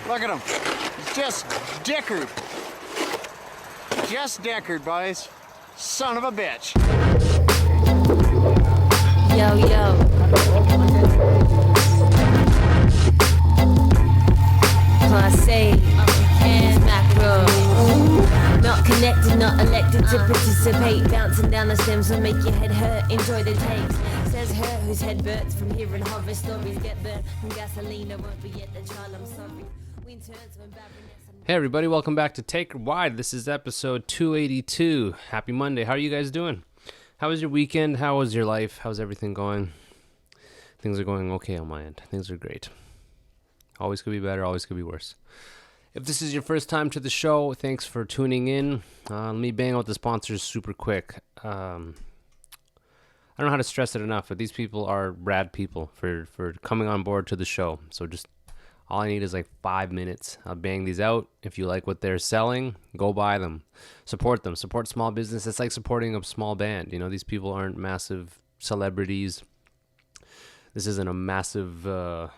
Look at him. He's just dickered. Just dickered, boys. Son of a bitch. Yo, yo. Class A, and macro. Not connected, not elected to participate. Bouncing down the stems will make your head hurt. Enjoy the takes. Says her whose head burns from hearing horror stories. Get burnt from gasoline. I won't be at the trial, I'm sorry. Hey everybody, welcome back to Take Wide. This is episode 282. Happy Monday. How are you guys doing? How was your weekend? How was your life? How's everything going? Things are going okay on my end. Things are great. Always could be better, always could be worse. If this is your first time to the show, thanks for tuning in. Let me bang out the sponsors super quick. I don't know how to stress it enough, but these people are rad people for coming on board to the show. So just all I need is like 5 minutes. I'll bang these out. If you like what they're selling, go buy them. Support them. Support small business. It's like supporting a small band. You know, these people aren't massive celebrities. This isn't a massive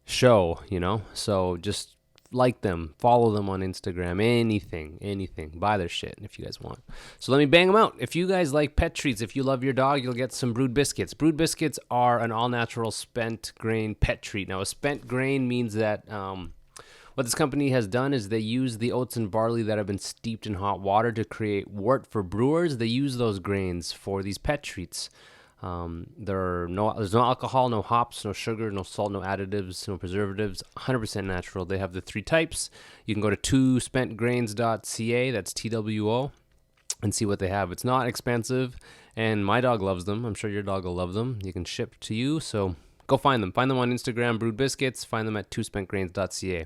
show, you know? So just like them. Follow them on Instagram. Anything. Buy their shit if you guys want. So let me bang them out. If you guys like pet treats, if you love your dog, you'll get some Brewed Biscuits. Brewed Biscuits are an all-natural spent grain pet treat. Now, a spent grain means that what this company has done is they use the oats and barley that have been steeped in hot water to create wort for brewers. They use those grains for these pet treats. There's no alcohol, no hops, no sugar, no salt, no additives, no preservatives, 100% natural. They have the 3 types. You can go to twospentgrains.ca, that's TWO, and see what they have. It's not expensive, and my dog loves them. I'm sure your dog will love them. You can ship to you, so go find them. Find them on Instagram, Brewed Biscuits. Find them at twospentgrains.ca.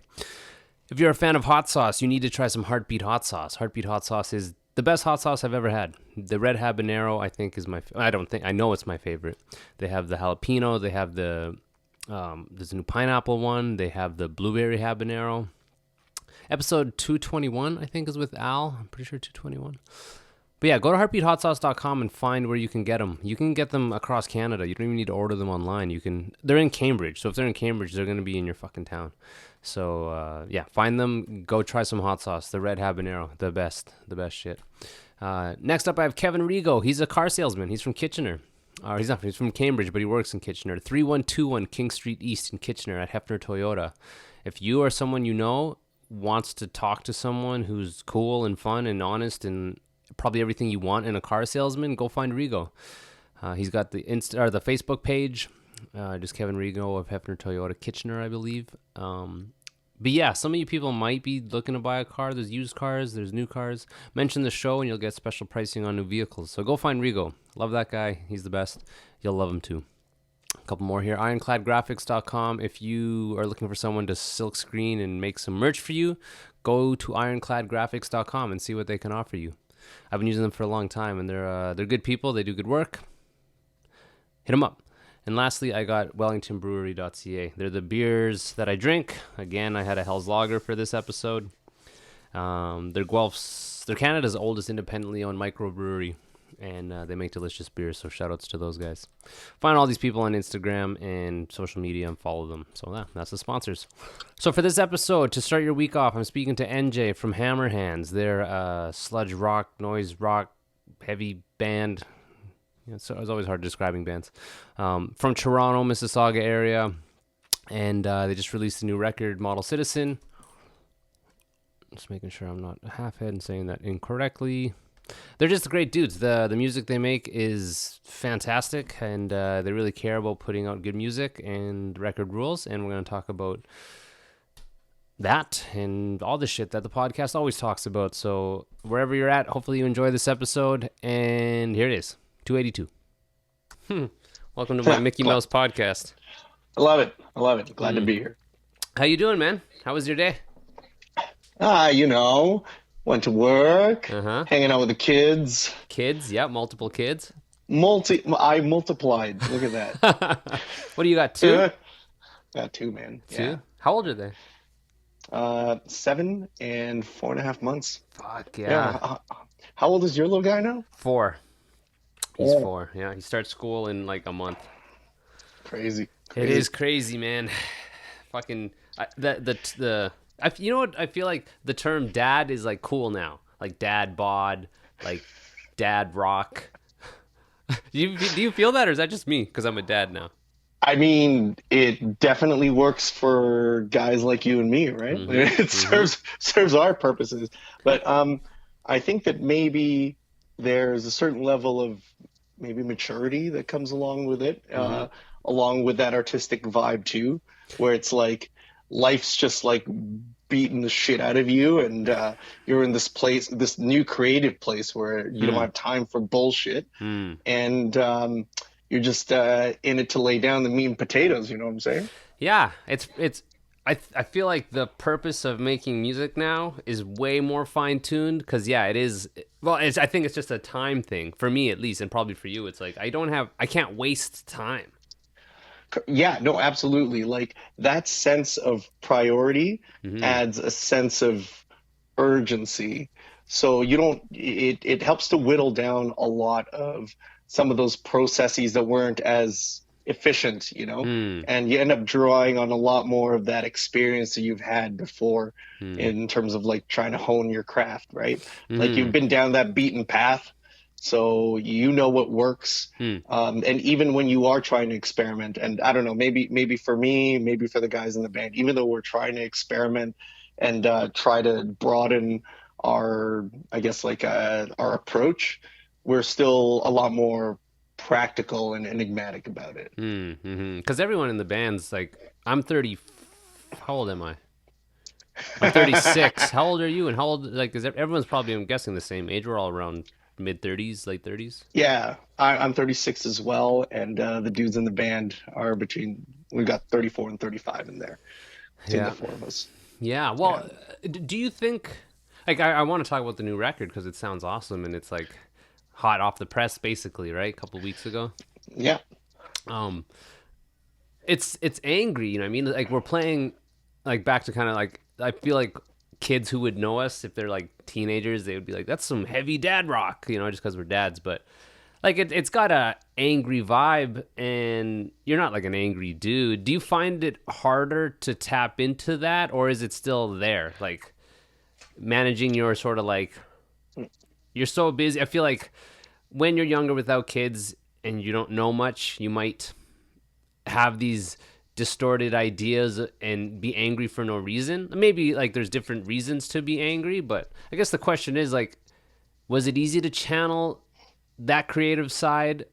If you're a fan of hot sauce, you need to try some Heartbeat hot sauce. Heartbeat hot sauce is the best hot sauce I've ever had. The red habanero, I think, is I know it's my favorite. They have the jalapeno. They have there's a new pineapple one. They have the blueberry habanero. Episode 221, I think, is with Al. I'm pretty sure 221. But yeah, go to heartbeathotsauce.com and find where you can get them. You can get them across Canada. You don't even need to order them online. They're in Cambridge. So if they're in Cambridge, they're going to be in your fucking town. So, yeah, find them. Go try some hot sauce. The red habanero, the best shit. Next up, I have Kevin Rigo. He's a car salesman. He's from Kitchener. He's from Cambridge, but he works in Kitchener. 3121 King Street East in Kitchener at Hefner Toyota. If you or someone you know wants to talk to someone who's cool and fun and honest and probably everything you want in a car salesman, go find Rigo. He's got the Facebook page. Just Kevin Rigo of Hefner Toyota Kitchener, I believe. But yeah, some of you people might be looking to buy a car. There's used cars, there's new cars. Mention the show and you'll get special pricing on new vehicles. So go find Rigo. Love that guy. He's the best. You'll love him too. A couple more here. Ironcladgraphics.com. If you are looking for someone to silk screen and make some merch for you, go to ironcladgraphics.com and see what they can offer you. I've been using them for a long time, and they're good people. They do good work. Hit them up. And lastly, I got wellingtonbrewery.ca. They're the beers that I drink. Again, I had a Hell's Lager for this episode. They're Canada's oldest independently owned microbrewery, and they make delicious beers, so shout-outs to those guys. Find all these people on Instagram and social media and follow them. So that's the sponsors. So for this episode, to start your week off, I'm speaking to NJ from Hammerhands. They're a sludge rock, noise rock, heavy band. So it's always hard describing bands. From Toronto, Mississauga area. And they just released a new record, Model Citizen. Just making sure I'm not half-head and saying that incorrectly. They're just great dudes. The music they make is fantastic, and they really care about putting out good music and record rules. And we're going to talk about that and all the shit that the podcast always talks about. So wherever you're at, hopefully you enjoy this episode. And here it is. 282. Welcome to my Mickey Mouse podcast. I love it. Glad to be here. How you doing, man? How was your day? Went to work, Uh-huh. hanging out with the kids. Kids? Yeah, multiple kids. I multiplied. Look at that. What do you got, 2? Got 2, man. 2? Yeah. How old are they? 7 and 4.5 months. Fuck yeah. How old is your little guy now? 4. He's Oh. 4. Yeah, he starts school in like a month. Crazy. It is crazy, man. fucking you know what? I feel like the term dad is like cool now, like dad bod, like dad rock. Do you feel that, or is that just me because I'm a dad now? I mean, it definitely works for guys like you and me, right? It serves our purposes. But I think that maybe there's a certain level of maybe maturity that comes along with it, along with that artistic vibe too, where it's like life's just like beating the shit out of you, and you're in this place, this new creative place where you don't have time for bullshit, and you're just in it to lay down the meat and potatoes. You know what I'm saying? Yeah, I feel like the purpose of making music now is way more fine tuned because it is. Well, I think it's just a time thing for me at least, and probably for you. It's like I can't waste time. Yeah, no, absolutely. Like that sense of priority adds a sense of urgency. So it helps to whittle down a lot of some of those processes that weren't as efficient, and you end up drawing on a lot more of that experience that you've had before in terms of like trying to hone your craft, right? Like you've been down that beaten path. So you know what works, and even when you are trying to experiment, and I don't know, maybe for me, maybe for the guys in the band, even though we're trying to experiment and try to broaden our, I guess, like our approach, we're still a lot more practical and enigmatic about it. Because everyone in the band's like, I'm 30. How old am I? I'm 36. How old are you? And how old? Like, everyone's probably, I'm guessing, the same age. We're all around mid-30s, late 30s. Yeah, I'm 36 as well, and the dudes in the band are we've got 34 and 35 in there. Between the four of us. Yeah. Well, do you think? Like, I want to talk about the new record because it sounds awesome and it's like hot off the press, basically, right? A couple weeks ago. Yeah. It's angry, you know what I mean? Like we're playing, like back to kind of like I feel like kids who would know us if they're like teenagers, they would be like, "That's some heavy dad rock," just because we're dads. But like it's got a angry vibe, and you're not like an angry dude. Do you find it harder to tap into that, or is it still there? Like managing your sort of like. You're so busy. I feel like when you're younger without kids and you don't know much, you might have these distorted ideas and be angry for no reason. Maybe like there's different reasons to be angry, but I guess the question is like, was it easy to channel that creative side,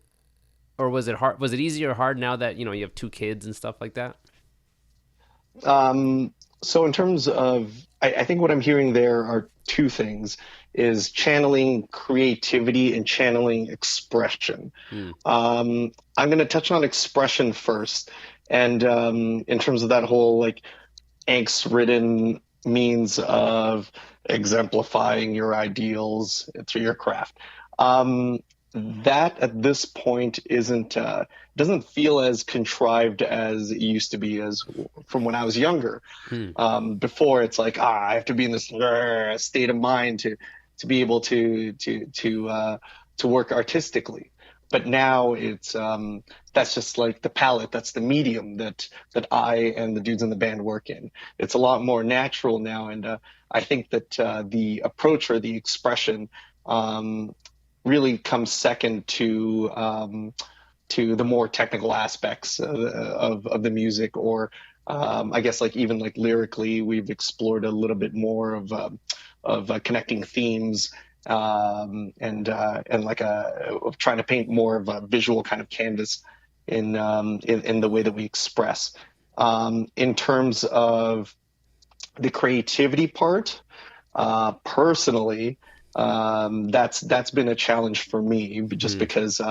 or was it hard? Was it easy or hard now that, you have 2 kids and stuff like that? So in terms of, I think what I'm hearing there are 2 things, is channeling creativity and channeling expression. I'm going to touch on expression first. And in terms of that whole like angst-ridden means of exemplifying your ideals through your craft. That at this point doesn't feel as contrived as it used to be as from when I was younger. Before it's like, I have to be in this state of mind to be able to work artistically. But now it's that's just like the palette, that's the medium that I and the dudes in the band work in. It's a lot more natural now, and I think that the approach or the expression really comes second to the more technical aspects of the music, or I guess like even like lyrically, we've explored a little bit more of connecting themes and like of trying to paint more of a visual kind of canvas in the way that we express. In terms of the creativity part, personally, that's been a challenge for me, just because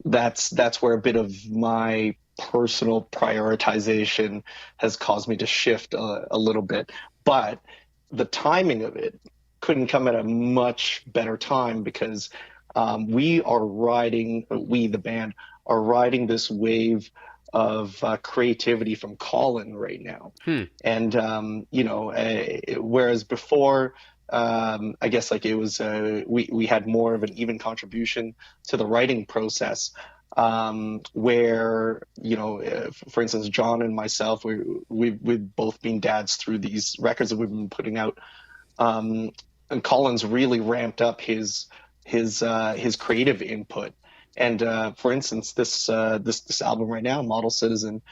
that's where a bit of my personal prioritization has caused me to shift a little bit. But the timing of it couldn't come at a much better time, because we, the band, are riding this wave of creativity from Colin right now. And, whereas before, I guess like it was, we had more of an even contribution to the writing process. where, for instance, John and myself, we've both been dads through these records that we've been putting out. And Colin's really ramped up his creative input. And for instance, this album right now, Model Citizen,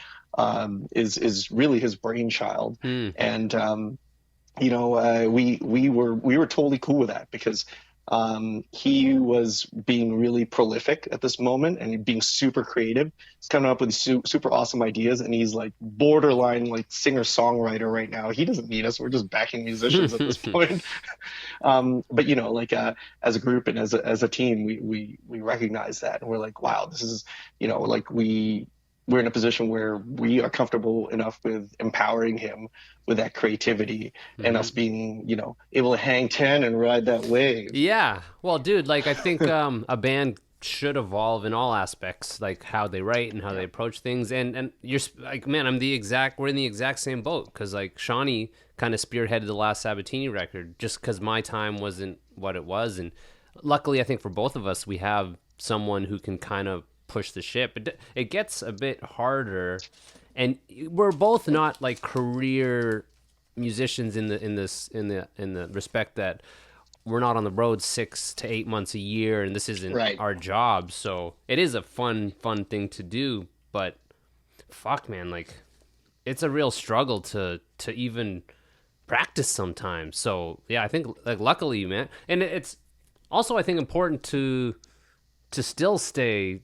is really his brainchild. And we were totally cool with that because he was being really prolific at this moment and being super creative. He's coming up with super awesome ideas, and he's like borderline like singer-songwriter right now. He doesn't need us; we're just backing musicians at this point. But as a group and as a team, we recognize that, and we're like, wow, this is like we're in a position where we are comfortable enough with empowering him with that creativity and us being, able to hang 10 and ride that wave. Yeah. Well, dude, like I think a band should evolve in all aspects, like how they write and how they approach things. And you're like, man, we're in the exact same boat. Cause like Shawnee kind of spearheaded the last Sabatini record just cause my time wasn't what it was. And luckily I think for both of us, we have someone who can kind of push the ship. It gets a bit harder, and we're both not like career musicians in the respect that we're not on the road 6 to 8 months a year, and this isn't our job. So it is a fun thing to do, but fuck, man, like it's a real struggle to even practice sometimes. So yeah, I think like luckily, man, and it's also I think important to still stay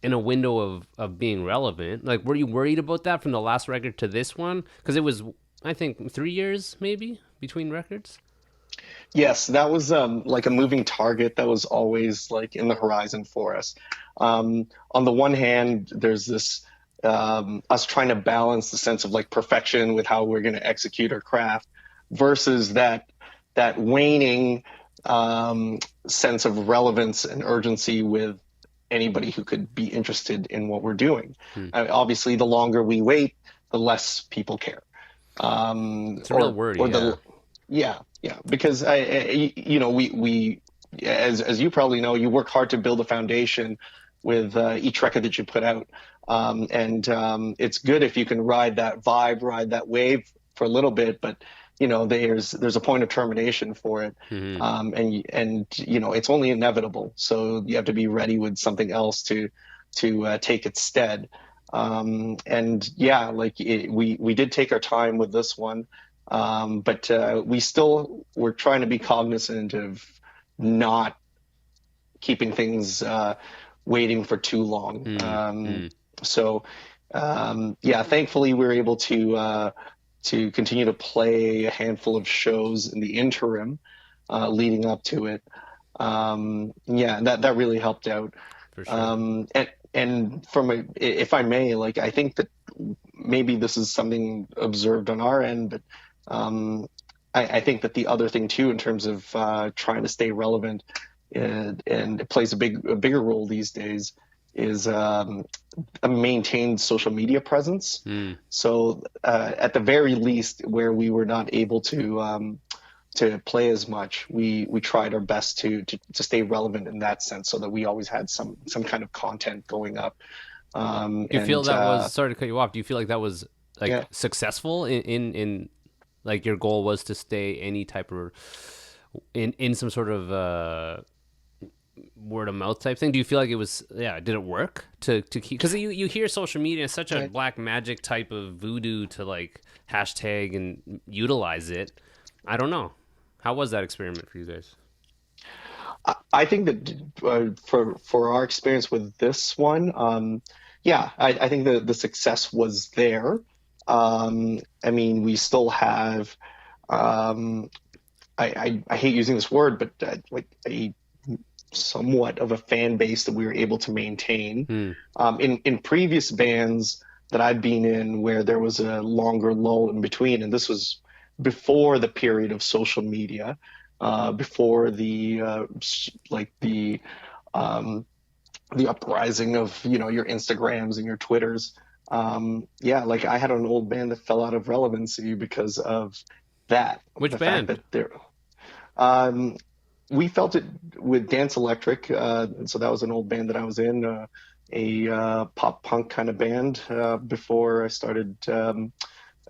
in a window of being relevant. Like, were you worried about that from the last record to this one? Because it was, I think, 3 years maybe between records. Yes, that was like a moving target that was always like in the horizon for us. On the one hand, there's this us trying to balance the sense of like perfection with how we're going to execute our craft versus that waning sense of relevance and urgency with anybody who could be interested in what we're doing. Obviously, the longer we wait, the less people care. It's a real word, yeah. Because we as you probably know, you work hard to build a foundation with each record that you put out, and it's good if you can ride that vibe, ride that wave for a little bit, but there's a point of termination for it. And it's only inevitable. So you have to be ready with something else to take its stead. We did take our time with this one. But we're trying to be cognizant of not keeping things waiting for too long. Thankfully we were able to continue to play a handful of shows in the interim leading up to it. That really helped out. For sure. And if I may, like, I think that maybe this is something observed on our end, but I think that the other thing too, in terms of trying to stay relevant, and it plays a bigger role these days, is a maintained social media presence. So at the very least, where we were not able to play as much, we tried our best to stay relevant in that sense, so that we always had some kind of content going up. Do you feel that was, sorry to cut you off, do you feel like that was like successful in like your goal was to stay any type of in some sort of word of mouth type thing? Do you feel like it was, did it work to keep, because you hear social media as such a black magic type of voodoo to like hashtag and utilize it. I don't know. How was that experiment for you guys? I think that for our experience with this one, I think the success was there. I mean, we still have, I hate using this word, but like a somewhat of a fan base that we were able to maintain. In previous bands that I've been in, where there was a longer lull in between, and this was before the period of social media, before the uprising of your Instagrams and your Twitters. Like I had an old band that fell out of relevancy because of that. Which band? We felt it with Dance Electric, so that was an old band that I was in. pop punk kind of band before I started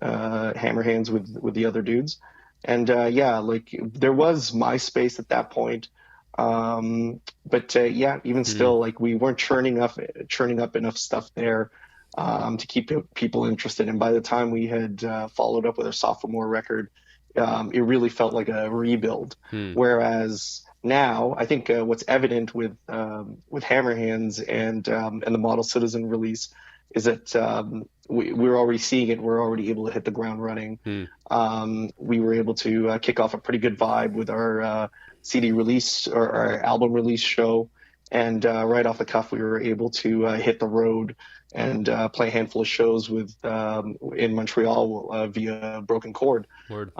Hammerhands with the other dudes. And yeah, like there was MySpace at that point. But yeah, even still, like we weren't churning up enough stuff there to keep people interested. And by the time we had followed up with our sophomore record, it really felt like a rebuild. Whereas now, I think what's evident with Hammerhands and the Model Citizen release is that we're already seeing it. We're already able to hit the ground running. We were able to kick off a pretty good vibe with our CD release or our album release show. And right off the cuff, we were able to hit the road and play a handful of shows in Montreal via Broken Chord. Word.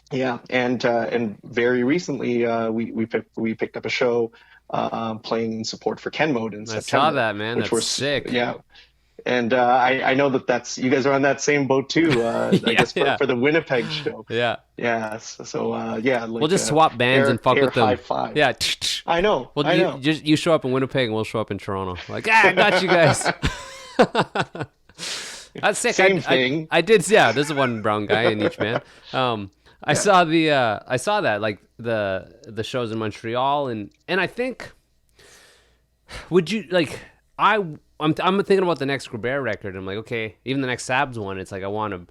Yeah, and very recently we picked up a show playing in support for Ken Mode in September. I saw that, man. Which That's sick. Yeah. And I know that's you guys are on that same boat too. I guess for the Winnipeg show. Yeah. Yeah. So yeah. Like, we'll just swap bands and fuck with them. High five. Yeah. I know. Well, I know. You show up in Winnipeg and we'll show up in Toronto. Like, I got you guys. That's sick. Same thing. I did. Yeah. There's one brown guy in each band. I saw that, like the shows in Montreal, and I think, would you like I'm thinking about the next Grubert record. I'm like, okay, even the next Sabs one, it's like I want to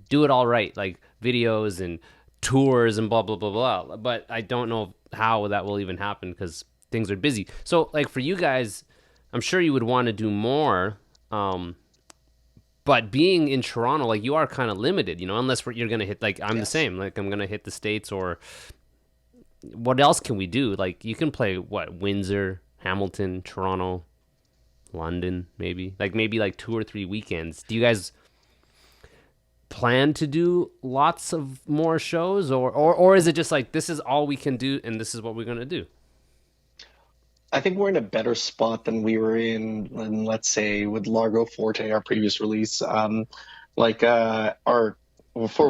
do it all right, like videos and tours and blah blah blah blah. But I don't know how that will even happen because things are busy. So like for you guys, I'm sure you would want to do more. But being in Toronto, like you are kind of limited, you know, unless you're gonna hit, like I'm the same, like I'm gonna hit the States, or what else can we do? Like you can play Windsor, Hamilton, Toronto, London, maybe like 2 or 3 weekends. Do you guys plan to do lots of more shows, or is it just like this is all we can do and this is what we're gonna do? I think we're in a better spot than we were in let's say, with Largo Forte, our previous release. Like for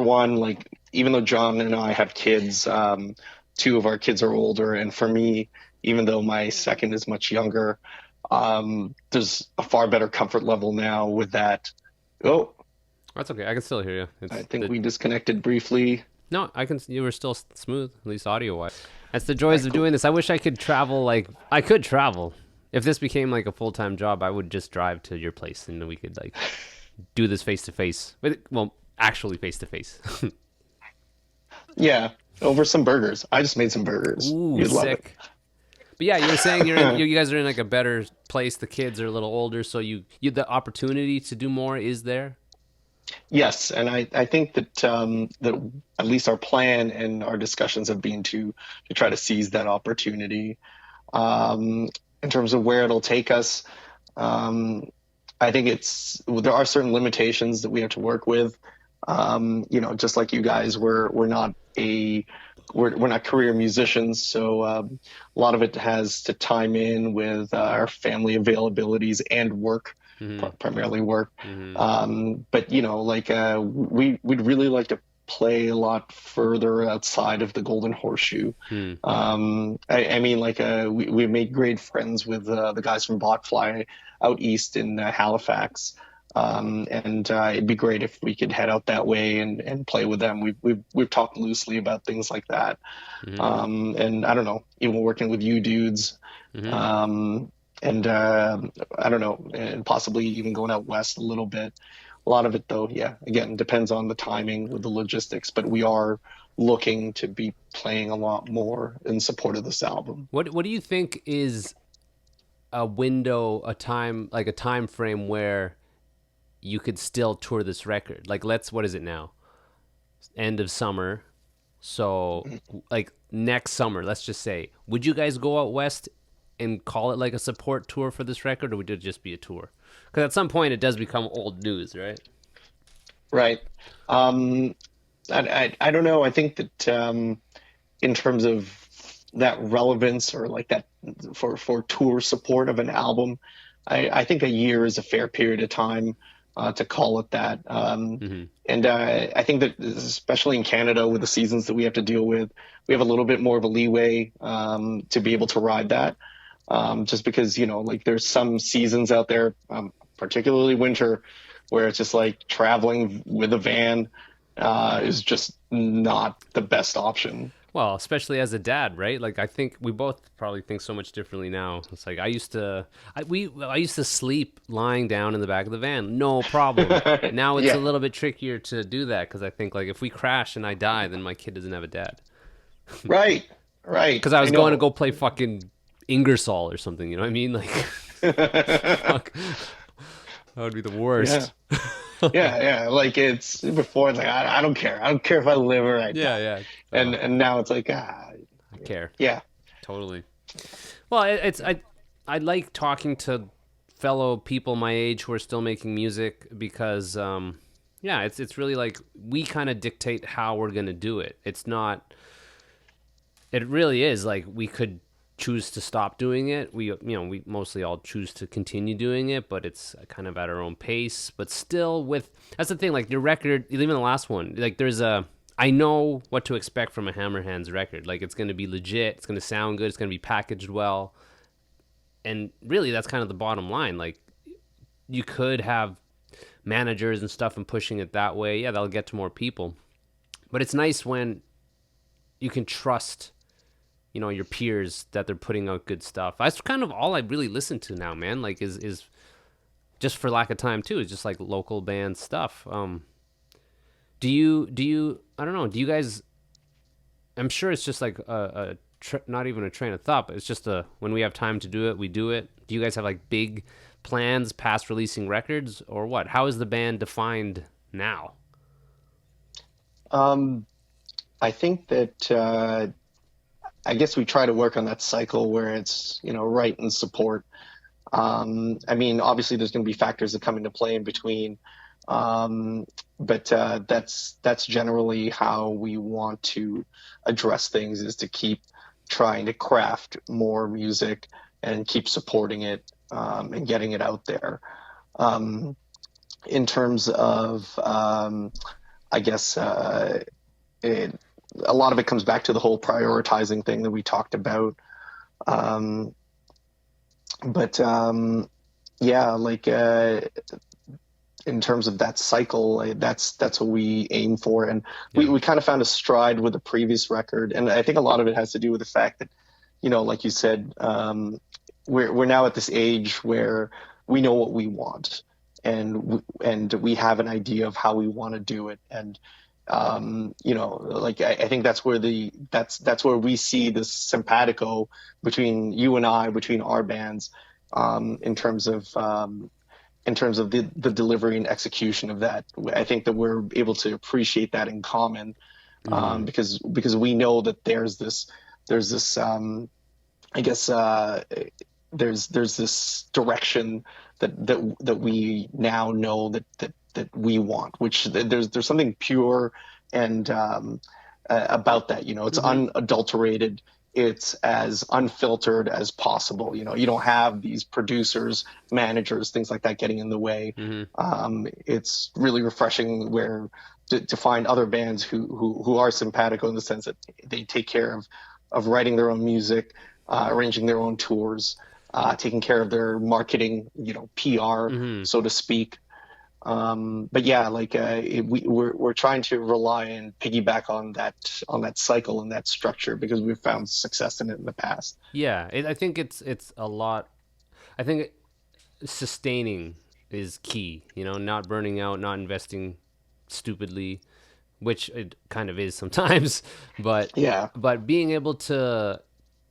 one, like even though John and I have kids, 2 of our kids are older, and for me, even though my second is much younger, there's a far better comfort level now with that. Oh, that's okay. I can still hear you. I think we disconnected briefly. No, I can. You were still smooth, at least audio wise. That's the joys of doing this. I wish I could travel. Like I could travel. If this became like a full-time job, I would just drive to your place and then we could like do this face to face. Well, actually face to face. Yeah, over some burgers. I just made some burgers. Ooh, You'd love sick. it. But yeah, you're saying you guys are in like a better place. The kids are a little older, so you the opportunity to do more is there. Yes, and I think that at least our plan and our discussions have been to try to seize that opportunity. In terms of where it'll take us, I think there are certain limitations that we have to work with. You know, just like you guys, we're not career musicians, so a lot of it has to time in with our family availabilities and work. Primarily work. But you know, like we'd really like to play a lot further outside of the Golden Horseshoe. I mean, like we made great friends with the guys from Botfly out east in Halifax, and it'd be great if we could head out that way and play with them. We've talked loosely about things like that, and I don't know, even working with you dudes. And I don't know, and possibly even going out west a little bit. A lot of it, though, yeah, again, depends on the timing with the logistics. But we are looking to be playing a lot more in support of this album. What do you think is a window, a time frame where you could still tour this record? Like, what is it now? End of summer. So, like, next summer, let's just say, would you guys go out west and call it like a support tour for this record, or would it just be a tour? Because at some point it does become old news, right? Right. I don't know. I think that in terms of that relevance or like that for tour support of an album, I think a year is a fair period of time to call it that. And I think that especially in Canada with the seasons that we have to deal with, we have a little bit more of a leeway to be able to ride that. just because, like there's some seasons out there, particularly winter, where it's just like traveling with a van is just not the best option. Well, especially as a dad, right? Like I think we both probably think so much differently now. It's like I used to sleep lying down in the back of the van, no problem. Now it's a Yeah, little bit trickier to do that because I think like if we crash and I die, then my kid doesn't have a dad. right, right. Because I was going to know. go play fucking Ingersoll or something. You know what I mean? Like, fuck, that would be the Yeah, worst. yeah. Like it's before, it's like I don't care. I don't care if I live or I Yeah, die. yeah. And now it's like I care. yeah. Totally. Well, I like talking to fellow people my age who are still making music because yeah, it's really like we kind of dictate how we're going to do it. It's not it really is like we could choose to stop doing it. We mostly all choose to continue doing it, but it's kind of at our own pace, but still with that's the thing like your record, even the last one, like I know what to expect from a Hammerhands record. Like it's going to be legit, it's going to sound good, it's going to be packaged well. And really that's kind of the bottom line. Like you could have managers and stuff and pushing it that way. Yeah, that'll get to more people. But it's nice when you can trust your peers that they're putting out good stuff. That's kind of all I really listen to now, man. Like is just for lack of time too. It's just like local band stuff. Do you I don't know. Do you guys? I'm sure it's just like not even a train of thought, but it's just when we have time to do it, we do it. Do you guys have like big plans past releasing records or what? How is the band defined now? Um, I think that I guess we try to work on that cycle where it's right and support. I mean, obviously, there's going to be factors that come into play in between, but that's generally how we want to address things: is to keep trying to craft more music and keep supporting it and getting it out there. Um, in terms of, I guess, it, a lot of it comes back to the whole prioritizing thing that we talked about. Um, but yeah, like in terms of that cycle, that's what we aim for, and Yeah. we kind of found a stride with the previous record, and I think a lot of it has to do with the fact that, like you said, we're now at this age where we know what we want, and we have an idea of how we want to do it, and like I think that's where that's where we see this simpatico between you and I, between our bands, in terms of the delivery and execution of that. I think that we're able to appreciate that in common, because we know that there's this I guess there's this direction that we now know that we want, which there's something pure and about that. It's unadulterated. It's as unfiltered as possible. You don't have these producers, managers, things like that getting in the way. It's really refreshing to find other bands who are simpatico in the sense that they take care of writing their own music, arranging their own tours, taking care of their marketing, PR, so to speak. But yeah, like we're trying to rely and piggyback on that cycle and that structure because we've found success in it in the past. Yeah, I think it's a lot. I think sustaining is key. Not burning out, not investing stupidly, which it kind of is sometimes. But Yeah, but being able to,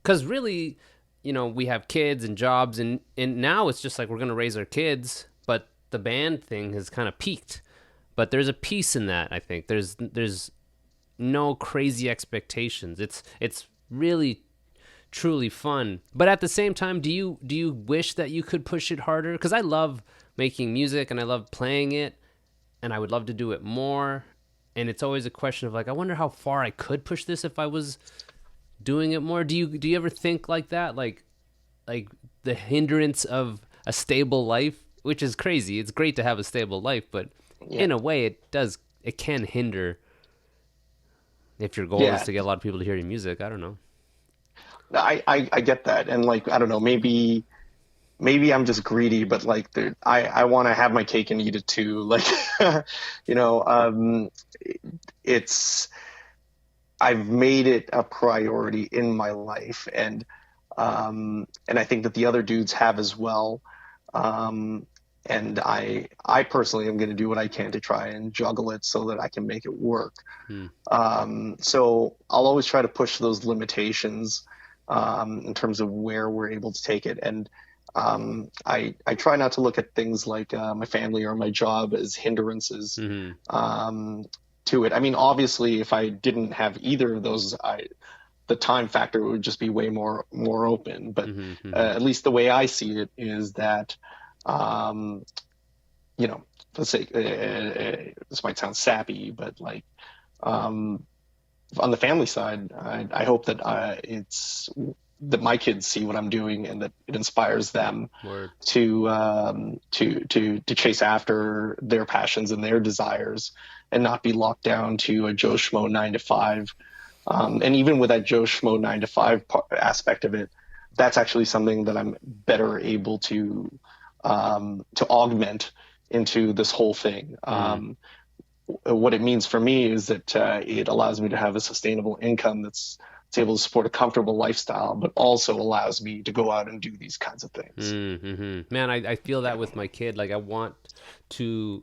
because really, we have kids and jobs, and now it's just like we're gonna raise our kids, but the band thing has kind of peaked. But there's a peace in that. I think there's no crazy expectations. It's really truly fun. But at the same time, do you wish that you could push it harder? Because I love making music and I love playing it, and I would love to do it more. And it's always a question of like, I wonder how far I could push this if I was doing it more. Do you ever think like that? Like the hindrance of a stable life, which is crazy. It's great to have a stable life, but in a way it can hinder if your goal is to get a lot of people to hear your music. I don't know. I get that, and like I don't know, maybe I'm just greedy, but like I want to have my cake and eat it too. Like, you know, it's I've made it a priority in my life, and I think that the other dudes have as well. Um, and I personally am going to do what I can to try and juggle it so that I can make it work. Hmm. So I'll always try to push those limitations in terms of where we're able to take it. And I try not to look at things like my family or my job as hindrances to it. I mean, obviously, if I didn't have either of those, the time factor would just be way more open. But at least the way I see it is that, you know, let's say this might sound sappy, but like on the family side, I hope that it's that my kids see what I'm doing and that it inspires them Word. to chase after their passions and their desires and not be locked down to a Joe Schmo 9 to 5. And even with that Joe Schmo 9 to 5 aspect of it, that's actually something that I'm better able to augment into this whole thing. What it means for me is that it allows me to have a sustainable income that's able to support a comfortable lifestyle, but also allows me to go out and do these kinds of things. Man, I feel that with my kid. Like I want to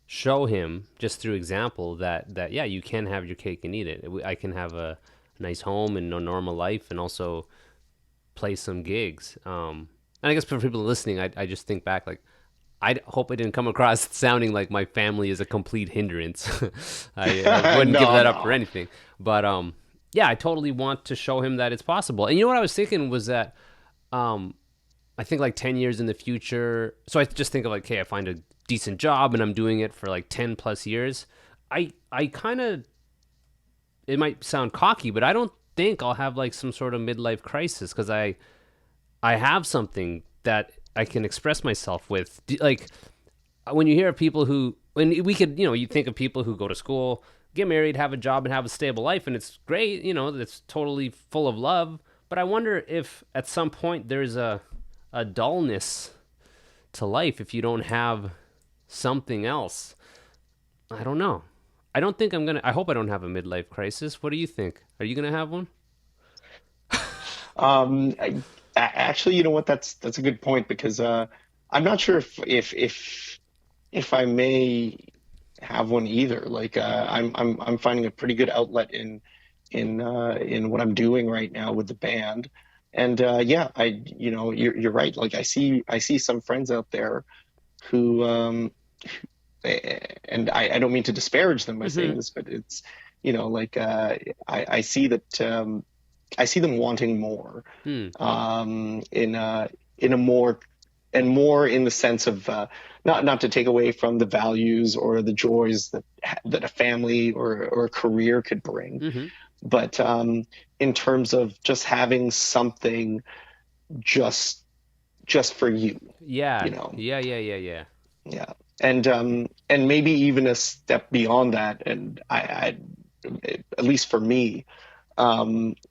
show him just through example that yeah, you can have your cake and eat it. I can have a nice home and a normal life and also play some gigs. And I guess for people listening, I just think back, like, I hope I didn't come across sounding like my family is a complete hindrance. I wouldn't give that up for anything. But yeah, I totally want to show him that it's possible. And you know what I was thinking was that I think like 10 years in the future. So I just think of like, okay, I find a decent job and I'm doing it for like 10 plus years. I kind of, it might sound cocky, but I don't think I'll have like some sort of midlife crisis because I have something that I can express myself with. Like when you hear of people who, when we could, you think of people who go to school, get married, have a job and have a stable life. And it's great, it's totally full of love. But I wonder if at some point there's a dullness to life if you don't have something else. I don't know. I don't think I hope I don't have a midlife crisis. What do you think? Are you going to have one? Actually, you know what? That's a good point because I'm not sure if I may have one either. Like I'm finding a pretty good outlet in what I'm doing right now with the band, and yeah, you're right. Like I see some friends out there who and I don't mean to disparage them by saying this, but it's like I see that. I see them wanting more, in a more in the sense of not to take away from the values or the joys that a family or a career could bring, but in terms of just having something just for you. Yeah. Yeah. And maybe even a step beyond that. And I at least for me.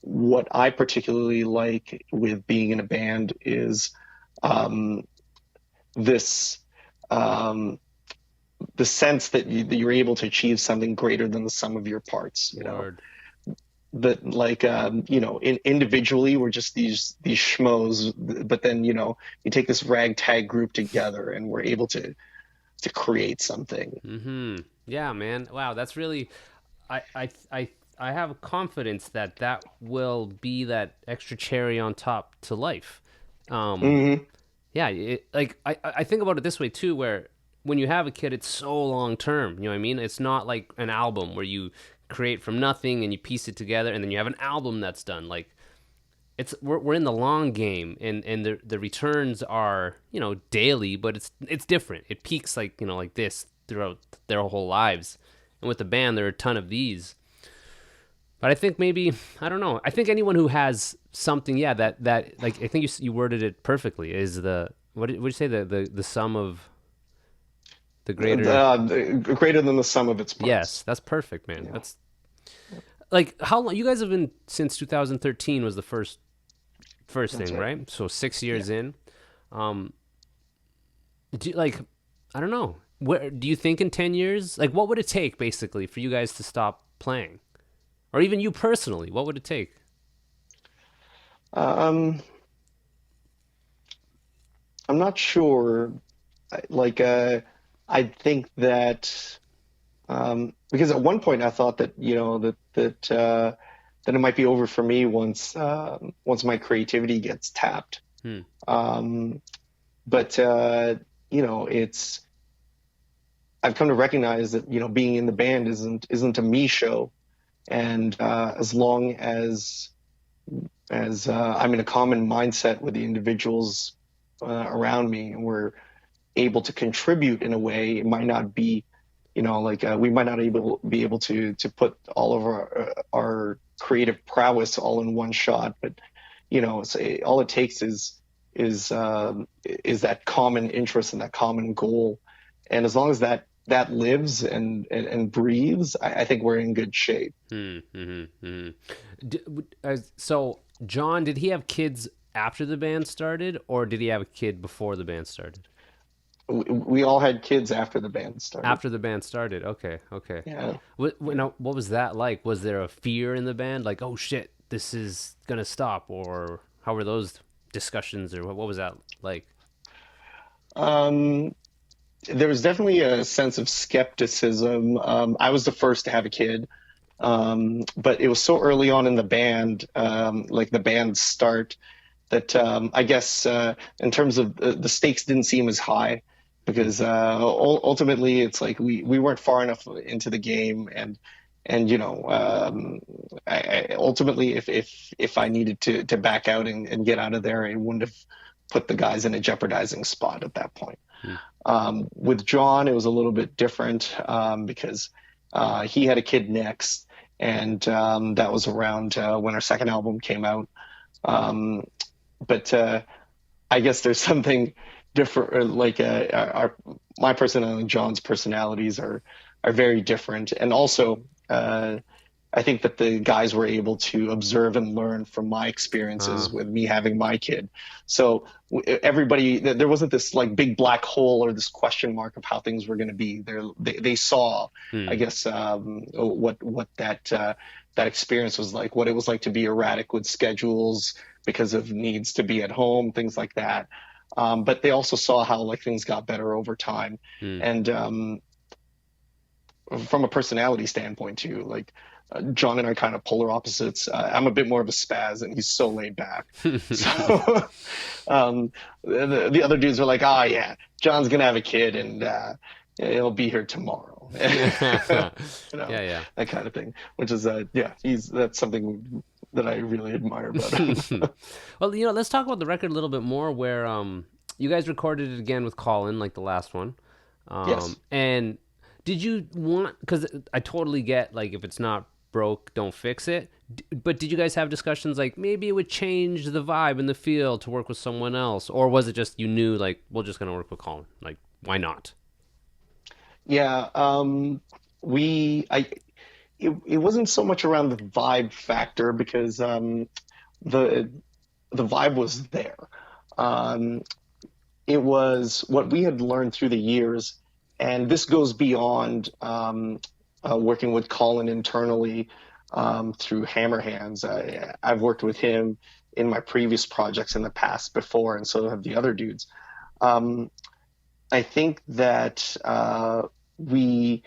What I particularly like with being in a band is this the sense that you're able to achieve something greater than the sum of your parts. That like individually we're just these schmoes, but then you take this ragtag group together and we're able to create something. Yeah, man. Wow, that's really I have confidence that will be that extra cherry on top to life. Yeah, I think about it this way too, where when you have a kid, it's so long term. You know what I mean? It's not like an album where you create from nothing and you piece it together and then you have an album that's done. Like we're in the long game, and the returns are daily, but it's different. It peaks like this throughout their whole lives. And with the band, there are a ton of these. But I think maybe, I don't know. I think anyone who has something, that like I think you worded it perfectly. Is what did you say, the sum of the greater greater than the sum of its parts. Yes, that's perfect, man. Yeah. That's like how long you guys have been since 2013 was the first thing, right? So 6 years in. Do you, like, I don't know. Where do you think in 10 years? Like, what would it take basically for you guys to stop playing, or even you personally? What would it take? Um, I'm not sure. Like, I think that because at one point I thought that that it might be over for me once my creativity gets tapped. Hmm. But it's I've come to recognize that being in the band isn't a me show, and as long as I'm in a common mindset with the individuals around me, and we're able to contribute in a way, it might not be, we might not be able to put all of our creative prowess all in one shot, but all it takes is that common interest and that common goal, and as long as that lives and breathes, I think we're in good shape. So John, did he have kids after the band started, or did he have a kid before the band started? We all had kids after the band started. After the band started, okay. Yeah. What was that like? Was there a fear in the band, like, oh shit, this is gonna stop, or how were those discussions, or what was that like? There was definitely a sense of skepticism. I was the first to have a kid, but it was so early on in the band, like the band's start, that I guess in terms of the stakes didn't seem as high, because ultimately it's like we weren't far enough into the game, and ultimately if I needed to back out and get out of there, it wouldn't have put the guys in a jeopardizing spot at that point. With John, it was a little bit different, because he had a kid next, and that was around when our second album came out. But I guess there's something different, like my personality and John's personalities are very different, and also I think that the guys were able to observe and learn from my experiences with me having my kid. So everybody, there wasn't this like big black hole or this question mark of how things were going to be. They saw, I guess, what that experience was like, what it was like to be erratic with schedules because of needs to be at home, things like that. But they also saw how like things got better over time. And from a personality standpoint too, like John and I kind of polar opposites. I'm a bit more of a spaz, and he's so laid back. So the other dudes are like, oh yeah, John's gonna have a kid, and he'll be here tomorrow. Yeah. That kind of thing. Which is that's something that I really admire about him. Well, let's talk about the record a little bit more, where you guys recorded it again with Colin, like the last one. Yes. And did you want, because I totally get, like, if it's not broke, don't fix it. But did you guys have discussions like maybe it would change the vibe and the feel to work with someone else? Or was it just you knew, like, we're just going to work with Colin? Like, why not? Yeah. It wasn't so much around the vibe factor, because the vibe was there. It was what we had learned through the years, and this goes beyond working with Colin internally through Hammerhands. I've worked with him in my previous projects in the past before, and so have the other dudes. I think that we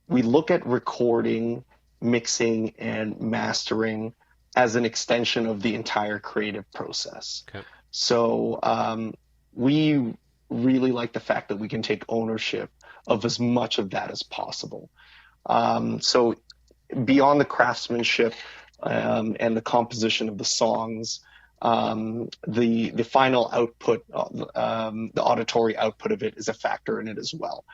look at recording, mixing, and mastering as an extension of the entire creative process. Okay. So we really like the fact that we can take ownership of as much of that as possible. So beyond the craftsmanship and the composition of the songs, the final output, the auditory output of it is a factor in it as well.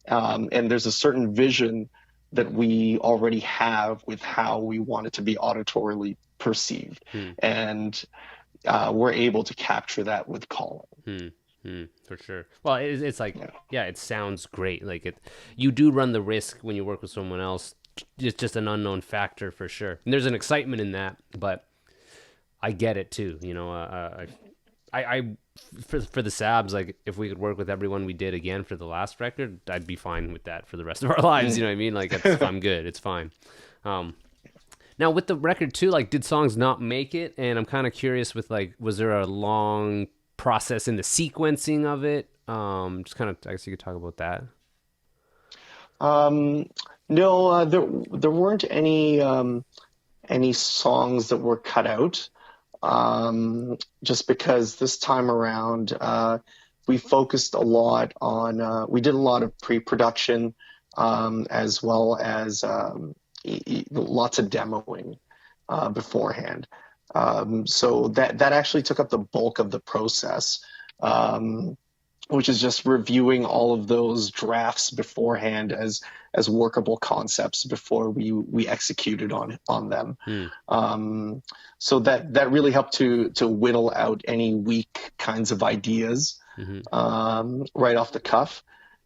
And there's a certain vision that we already have with how we want it to be auditorily perceived. And we're able to capture that with Colin. For sure. Well, it's like, yeah, it sounds great. Like you do run the risk when you work with someone else. It's just an unknown factor for sure. And there's an excitement in that, but I get it too. You know, for the Sabs, like if we could work with everyone we did again for the last record, I'd be fine with that for the rest of our lives. You know what I mean? Like I'm good. It's fine. Now with the record too, like did songs not make it? And I'm kind of curious with like, was there a long process in the sequencing of it? Just kind of, I guess you could talk about that. No, there weren't any songs that were cut out. Just because this time around, we focused a lot on, we did a lot of pre-production, as well as lots of demoing beforehand. So that actually took up the bulk of the process, which is just reviewing all of those drafts beforehand as workable concepts before we executed on them. So that really helped to whittle out any weak kinds of ideas right off the cuff.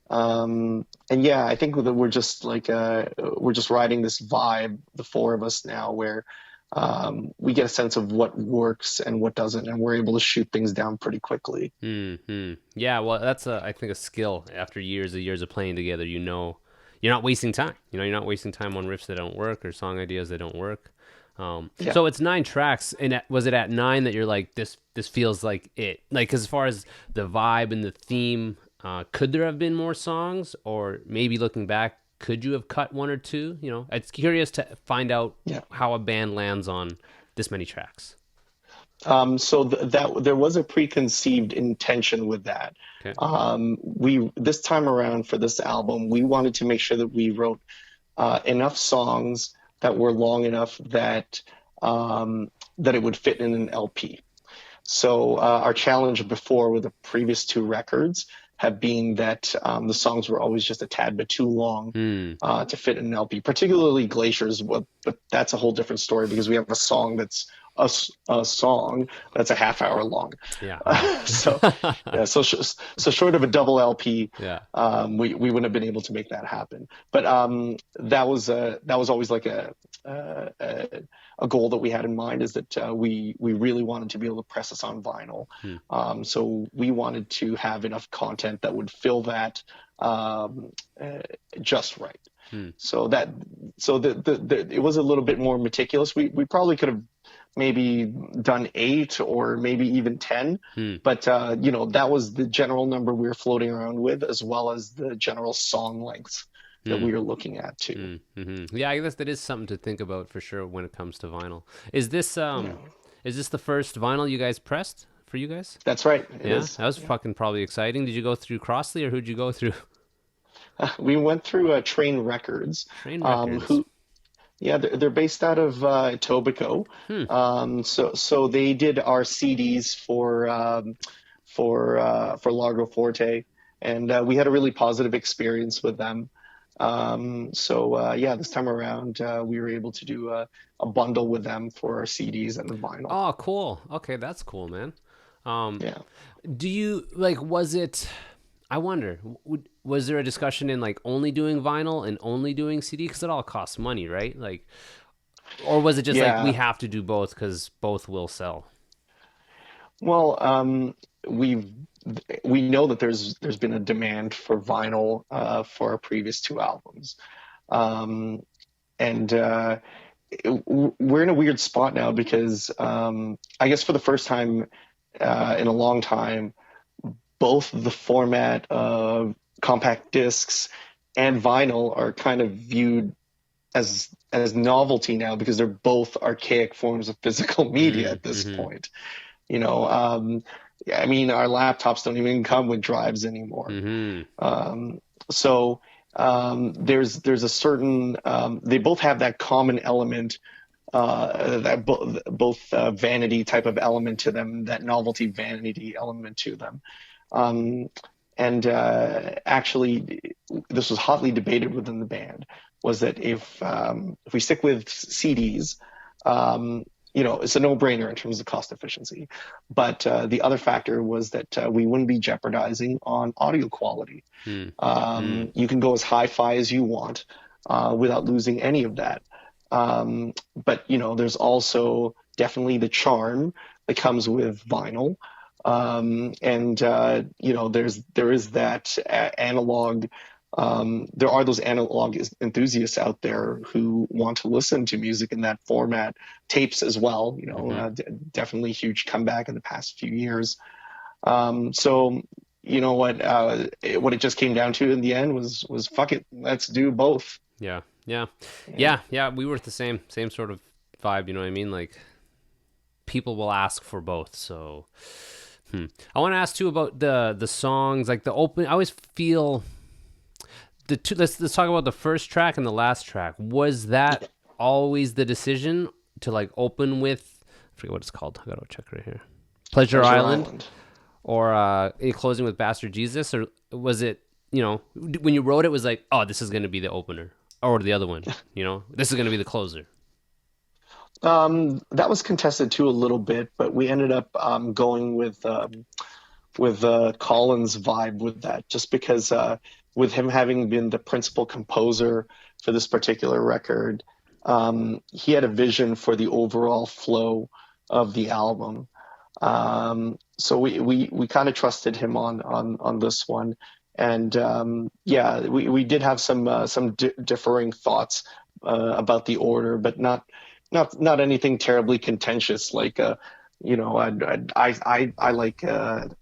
And yeah, I think that we're just riding this vibe, the four of us now, where we get a sense of what works and what doesn't, and we're able to shoot things down pretty quickly. Yeah, well, that's I think a skill. After years of playing together, you know, you're not wasting time. You know, you're not wasting time on riffs that don't work or song ideas that don't work. So it's 9 tracks, and was it at 9 that you're like, this feels like it? Like, 'cause as far as the vibe and the theme, could there have been more songs, or maybe looking back, could you have cut 1 or 2? You know, it's curious to find out how a band lands on this many tracks. So that there was a preconceived intention with that. Okay. We this time around for this album, we wanted to make sure that we wrote enough songs that were long enough that that it would fit in an LP. So our challenge before with the previous 2 records have been that the songs were always just a tad bit too long to fit in an LP, particularly Glaciers, but that's a whole different story because we have a song that's a song that's a half hour long. So short of a double LP, we wouldn't have been able to make that happen. But that was always like a goal that we had in mind, is that we really wanted to be able to press this on vinyl. So we wanted to have enough content that would fill that just right. So it was a little bit more meticulous. We probably could have maybe done 8 or maybe even 10, but you know, that was the general number we were floating around with, as well as the general song lengths that we were looking at too. Yeah, I guess that is something to think about for sure when it comes to vinyl. Is this the first vinyl you guys pressed for you guys? That's right. It is. That was fucking probably exciting. Did you go through Crossley, or who'd you go through? We went through Train Records. They're based out of Etobicoke. So they did our CDs for Largo Forte, and we had a really positive experience with them. This time around we were able to do a bundle with them for our CDs and the vinyl. Oh, cool. Okay, that's cool, man. Do you was it, I wonder, was there a discussion in like only doing vinyl and only doing CD, because it all costs money, right? Like, or was it just like we have to do both because both will sell? Well, we know that there's been a demand for vinyl for our previous 2 albums, and we're in a weird spot now because I guess for the first time in a long time, both the format of compact discs and vinyl are kind of viewed as novelty now, because they're both archaic forms of physical media at this point. You know, I mean, our laptops don't even come with drives anymore. So there's a certain they both have that common element, that both vanity type of element to them, that novelty vanity element to them. Actually, this was hotly debated within the band, was that if we stick with CDs, it's a no-brainer in terms of cost efficiency. But the other factor was that we wouldn't be jeopardizing on audio quality. You can go as hi-fi as you want without losing any of that. But there's also definitely the charm that comes with vinyl. And there is that analog. There are those analog enthusiasts out there who want to listen to music in that format, tapes as well. Definitely huge comeback in the past few years. So what it just came down to in the end was fuck it, let's do both. Yeah. We were the same sort of vibe. You know what I mean? Like, people will ask for both. So, I want to ask too about the songs, like the open. I always feel the two. Let's talk about the first track and the last track. Was that always the decision to like open with? I forget what it's called. I gotta check right here. Pleasure Island. Or closing with Bastard Jesus, or was it, when you wrote it, was like, oh, this is going to be the opener, or the other one, this is going to be the closer? That was contested too a little bit, but we ended up going with Colin's vibe with that, just because with him having been the principal composer for this particular record, he had a vision for the overall flow of the album. So we kind of trusted him on this one, and we did have some differing thoughts about the order, but not anything terribly contentious. Like I like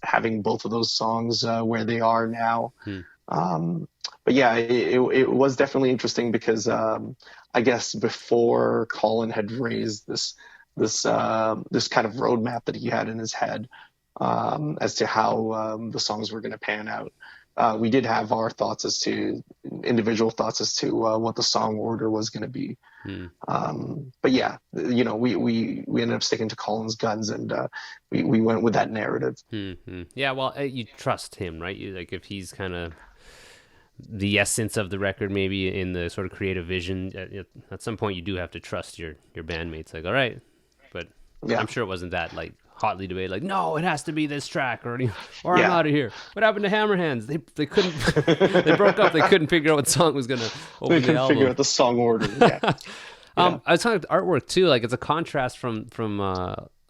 having both of those songs where they are now. But yeah, it was definitely interesting because I guess before Colin had raised this kind of roadmap that he had in his head as to how the songs were going to pan out. We did have our individual thoughts as to what the song order was going to be. But yeah, we ended up sticking to Colin's guns, and we went with that narrative. Yeah, well, you trust him, right? Like, if he's kind of the essence of the record, maybe in the sort of creative vision, at some point you do have to trust your bandmates. Like, all right, but yeah. I'm sure it wasn't that like hotly debated, like, no, it has to be this track, or I'm out of here. What happened to Hammerhands? They couldn't they broke up. They couldn't figure out what song was gonna open they couldn't the album. Figure out the song order. Yeah. I was talking about the artwork too. Like, it's a contrast from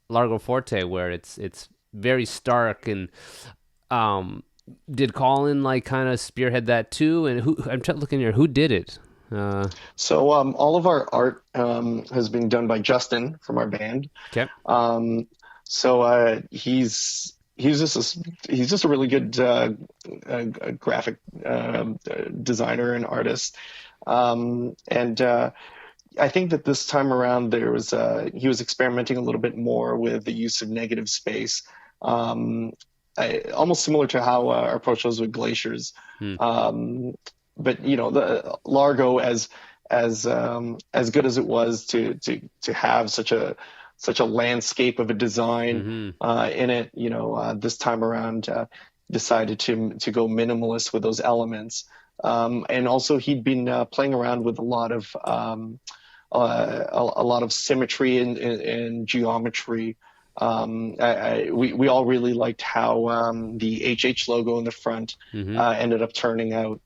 Largo Forte, where it's very stark. And did Colin like kind of spearhead that too? And I'm looking here, who did it? So all of our art has been done by Justin from our band. Okay. So he's just a really good graphic designer and artist. And I think that this time around he was experimenting a little bit more with the use of negative space, almost similar to how our approach was with Glaciers. But the Largo, as good as it was to have such a landscape of a design in it, this time around decided to go minimalist with those elements. And also he'd been playing around with a lot of symmetry and geometry. We all really liked how the HH logo in the front ended up turning out.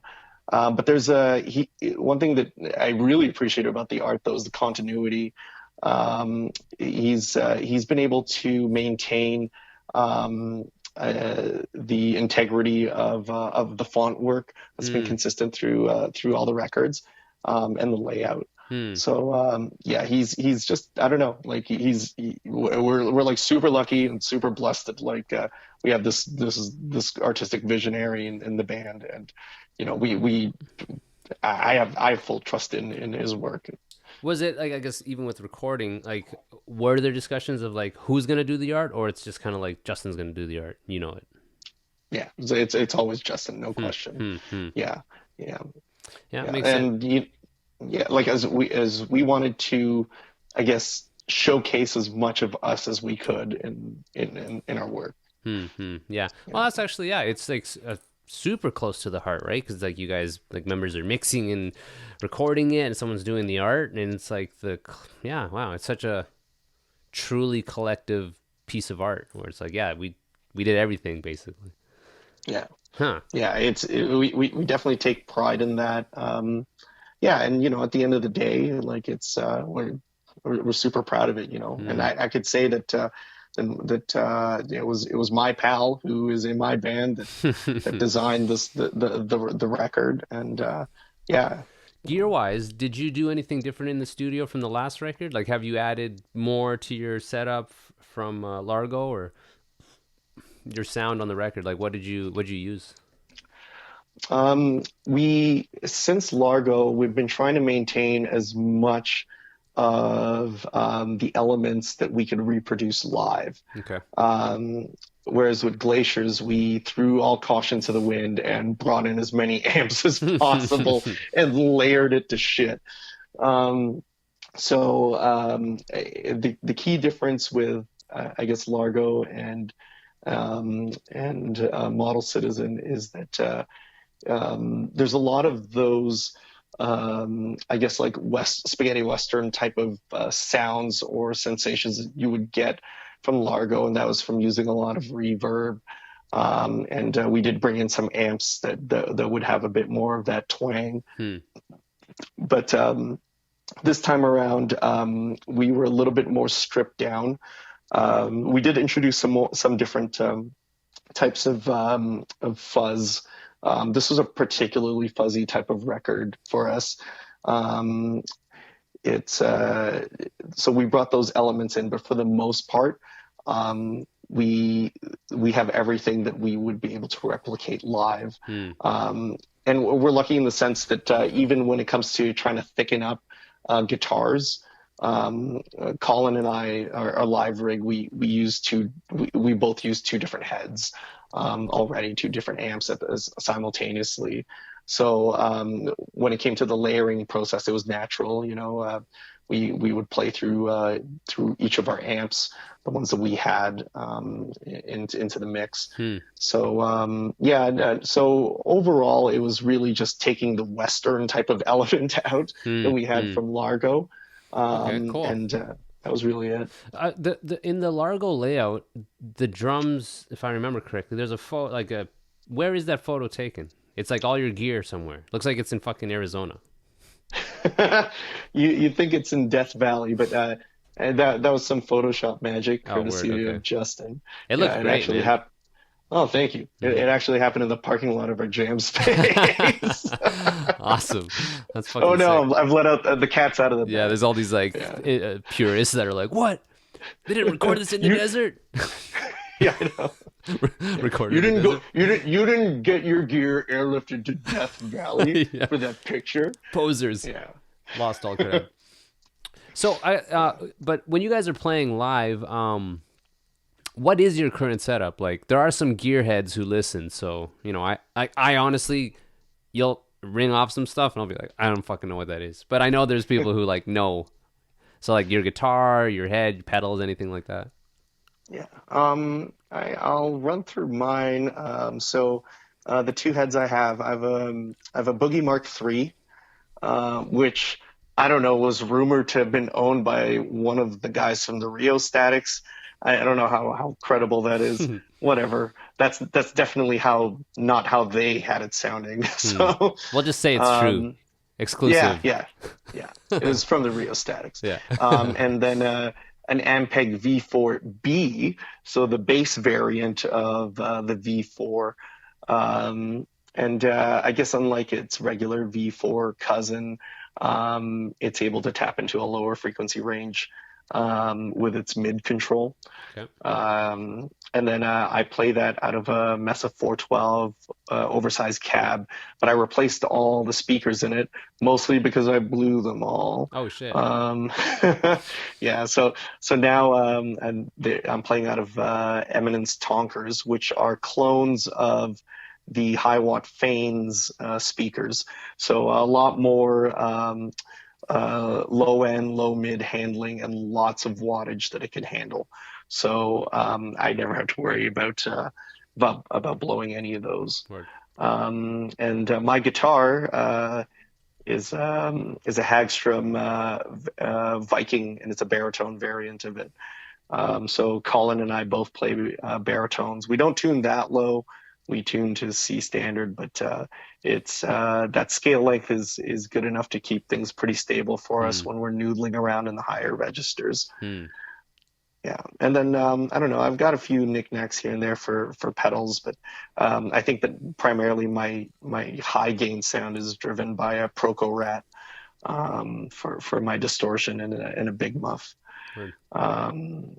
But there's one thing that I really appreciate about the art, though, is the continuity. He's been able to maintain the integrity of the font work that's been consistent through all the records, and the layout. So he's just, I don't know, like we're like super lucky and super blessed that like we have this artistic visionary in the band, and I have full trust in his work. Was it like, I guess even with recording, like, were there discussions of like who's gonna do the art, or it's just kind of like Justin's gonna do the art? You know it. Yeah, it's always Justin, no question. Yeah. It makes sense. Like as we wanted to, I guess, showcase as much of us as we could in our work. Yeah. Well, that's actually, it's like super close to the heart, right? Because like you guys, like, members are mixing and recording it, and someone's doing the art, and it's like wow, it's such a truly collective piece of art where it's like, yeah, we did everything basically. Yeah. Huh. Yeah, we definitely take pride in that. Yeah, and at the end of the day, like it's we're super proud of it, And I could say that it was my pal who is in my band that designed the record, and yeah. Gear wise, did you do anything different in the studio from the last record? Like, have you added more to your setup from Largo, or your sound on the record? Like, what'd you use? Since Largo, we've been trying to maintain as much of the elements that we could reproduce live. Okay. Whereas with Glaciers, we threw all caution to the wind and brought in as many amps as possible and layered it to shit. The key difference with I guess Largo and Model Citizen is that there's a lot of those I guess like spaghetti western type of sounds or sensations that you would get from Largo, and that was from using a lot of reverb. We did bring in some amps that would have a bit more of that twang. But this time around, we were a little bit more stripped down. We did introduce some different types of fuzz. This was a particularly fuzzy type of record for us. So we brought those elements in, but for the most part, we have everything that we would be able to replicate live. And we're lucky in the sense that even when it comes to trying to thicken up guitars, Colin and I, our live rig, we both use two different heads already, two different amps simultaneously. So when it came to the layering process, it was natural. We would play through each of our amps, the ones that we had into the mix. So so overall, it was really just taking the Western type of element out that we had from Largo. Okay, cool. And that was really it. In the Largo layout, the drums, if I remember correctly, there's a photo, where is that photo taken? It's like all your gear somewhere. Looks like it's in fucking Arizona. You think it's in Death Valley, but that was some Photoshop magic courtesy of Justin. It looks great, man. Oh, thank you. It actually happened in the parking lot of our jam space. Awesome. That's fucking Oh no, sick. I've let out the cats out of the bag. Yeah, there's all these purists that are like, what? They didn't record this in the desert? Yeah, I know. Recorded. You didn't get your gear airlifted to Death Valley for that picture. Posers. Yeah. Lost all credit. So but when you guys are playing live, what is your current setup? Like, there are some gearheads who listen, so I honestly, you'll ring off some stuff and I'll be like, I don't fucking know what that is. But I know there's people who know. So like your guitar, your head, pedals, anything like that. Yeah. I'll run through mine. The two heads I have a Boogie Mark III, which I don't know, was rumored to have been owned by one of the guys from the Rio Statics. I don't know how credible that is. Whatever. That's definitely not how they had it sounding. So we'll just say it's true. Exclusive. Yeah. It was from the Rio Statics. Yeah. And then an Ampeg V4B, so the bass variant of the V4. I guess unlike its regular V4 cousin, it's able to tap into a lower frequency range with its mid control. Okay. And then I play that out of a Mesa 412 oversized cab, but I replaced all the speakers in it, mostly because I blew them all. Oh shit. Yeah, so now I'm playing out of Eminence Tonkers, which are clones of the high watt Fanes speakers. So a lot more low end, low mid handling, and lots of wattage that it can handle. So I never have to worry about blowing any of those. My guitar is a Hagstrom Viking, and it's a baritone variant of it. So Colin and I both play baritones. We don't tune that low. We tune to C standard, but it's that scale length is good enough to keep things pretty stable for us when we're noodling around in the higher registers. Yeah, and then I don't know. I've got a few knickknacks here and there for pedals, but I think that primarily my high gain sound is driven by a Proco Rat for my distortion and a big muff. And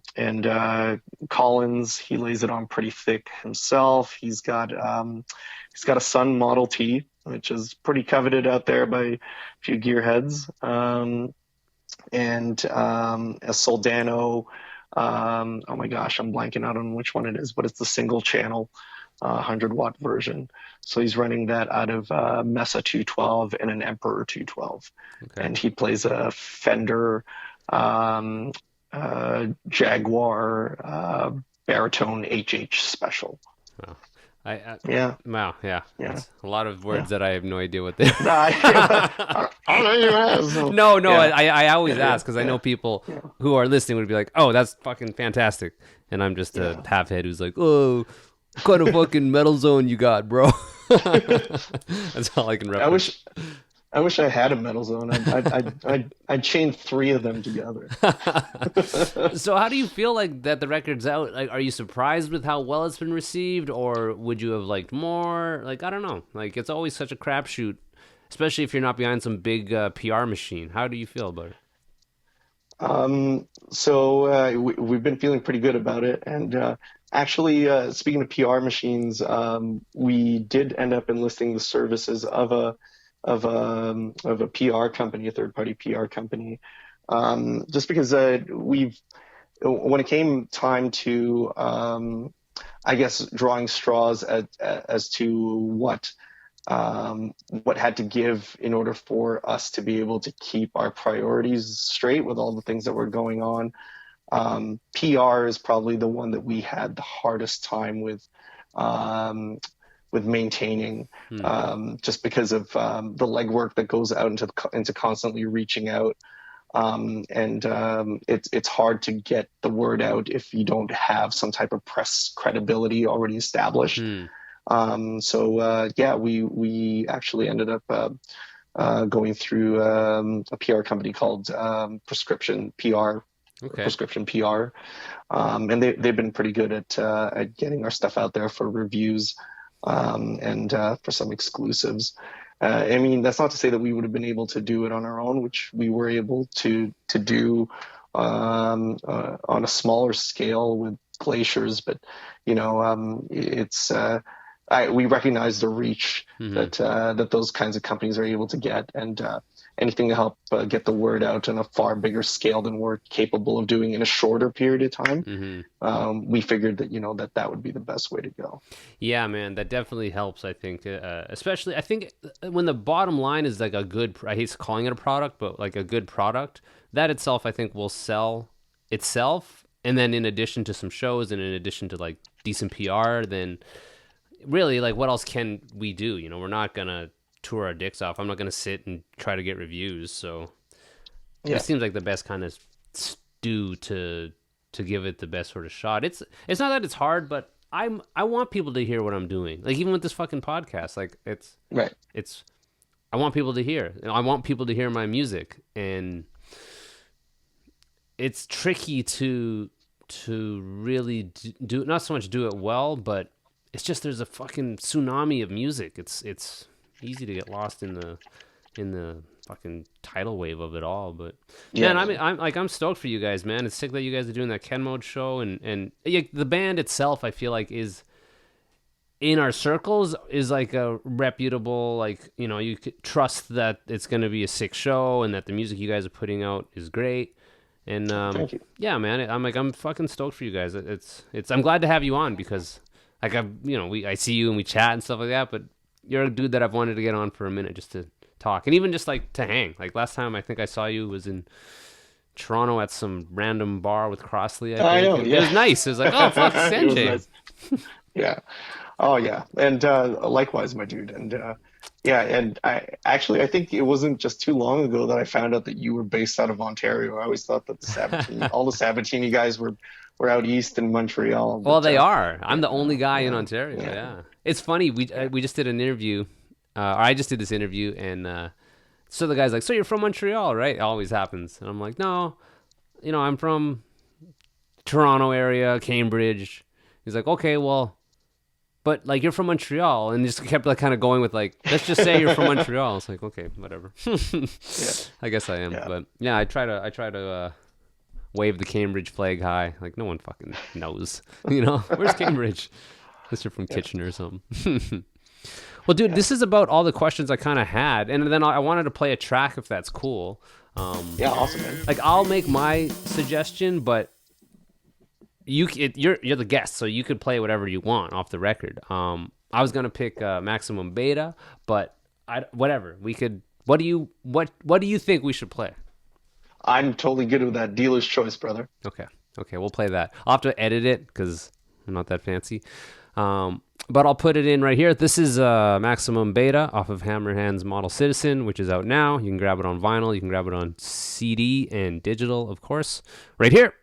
Collins, he lays it on pretty thick himself. He's got a Sun Model T, which is pretty coveted out there by a few gearheads, and a Soldano. Oh my gosh, I'm blanking out on which one it is, but it's the single channel 100-watt version. So he's running that out of Mesa 212 and an Emperor 212. Okay. And he plays a Fender Jaguar baritone HH special. Wow. Wow, yeah. That's a lot of words that I have no idea what they are. I don't even ask. No, I always ask because I know people who are listening would be like, oh, that's fucking fantastic. And I'm just a half-head who's like, oh, what kind of fucking metal zone you got, bro? That's all I can reference. I wish I had a metal zone. I'd chain 3 of them together. So how do you feel like that the record's out? Like, are you surprised with how well it's been received, or would you have liked more? Like, I don't know. Like, it's always such a crapshoot, especially if you're not behind some big PR machine. How do you feel about it? So we've been feeling pretty good about it. And actually, speaking of PR machines, we did end up enlisting the services of a PR company, a third-party PR company, just because when it came time to, I guess, drawing straws as to what had to give in order for us to be able to keep our priorities straight with all the things that were going on. PR is probably the one that we had the hardest time with maintaining, just because of the legwork that goes out into constantly reaching out. It's hard to get the word out if you don't have some type of press credibility already established. We actually ended up going through a PR company called Prescription PR. Okay. Prescription PR, and they've been pretty good at getting our stuff out there for reviews. And for some exclusives. I mean, that's not to say that we would have been able to do it on our own, which we were able to do on a smaller scale with Glaciers. But, it's we recognize the reach that those kinds of companies are able to get, and anything to help get the word out on a far bigger scale than we're capable of doing in a shorter period of time. We figured that that would be the best way to go. Yeah, man, that definitely helps. I think, especially, I think when the bottom line is like a good, I hate calling it a product, but like a good product, that itself, I think, will sell itself. And then in addition to some shows and in addition to like decent PR, then really, like, what else can we do? We're not going to tour our dicks off. I'm not going to sit and try to get reviews. So it seems like the best kind of stew to give it the best sort of shot. It's not that it's hard, but I want people to hear what I'm doing. Like, even with this fucking podcast, like, I want people to hear. I want people to hear my music, and it's tricky to really do, not so much do it well, but it's just there's a fucking tsunami of music. It's easy to get lost in the fucking tidal wave of it all. But man, I'm stoked for you guys, man. It's sick that you guys are doing that Ken Mode show, and the band itself, I feel like, is in our circles is like a reputable, like, you could trust that it's going to be a sick show and that the music you guys are putting out is great. And Thank you. Yeah, man, I'm fucking stoked for you guys. I'm glad to have you on because, like, I see you and we chat and stuff like that, but you're a dude that I've wanted to get on for a minute just to talk and even just like to hang. Like, last time I think I saw you was in Toronto at some random bar with Crossley. I know, yeah. It was nice. It was like, oh, fuck, Sanjay. Nice. Yeah. Oh, yeah. And likewise, my dude. And Yeah, and I think it wasn't just too long ago that I found out that you were based out of Ontario. I always thought that the Sabatini, all the Sabatini guys were out east in Montreal. Well, But they are. I'm the yeah, only guy in yeah, Ontario. yeah, Yeah, it's funny. We just did an interview, or I just did this interview, and so the guy's like, "So you're from Montreal, right?" It always happens, and I'm like, "No, I'm from Toronto area, Cambridge." He's like, "Okay, well, but like you're from Montreal," and just kept like kind of going with like, "Let's just say you're from Montreal." It's like, okay, whatever. yeah, I guess I am, yeah. but yeah, I try to wave the Cambridge flag high. Like no one fucking knows, Where's Cambridge? Unless you're from Kitchener or something. Well, dude, this is about all the questions I kind of had, and then I wanted to play a track if that's cool. Yeah, awesome, man. Like I'll make my suggestion, but you're the guest, so you could play whatever you want off the record. I was gonna pick Maximum Beta, but whatever we could. What do you think we should play? I'm totally good with that. Dealer's choice, brother. Okay, we'll play that. I'll have to edit it because I'm not that fancy. But I'll put it in right here. This is Maximum Beta off of Hammerhands Model Citizen, which is out now. You can grab it on vinyl. You can grab it on CD and digital, of course. Right here.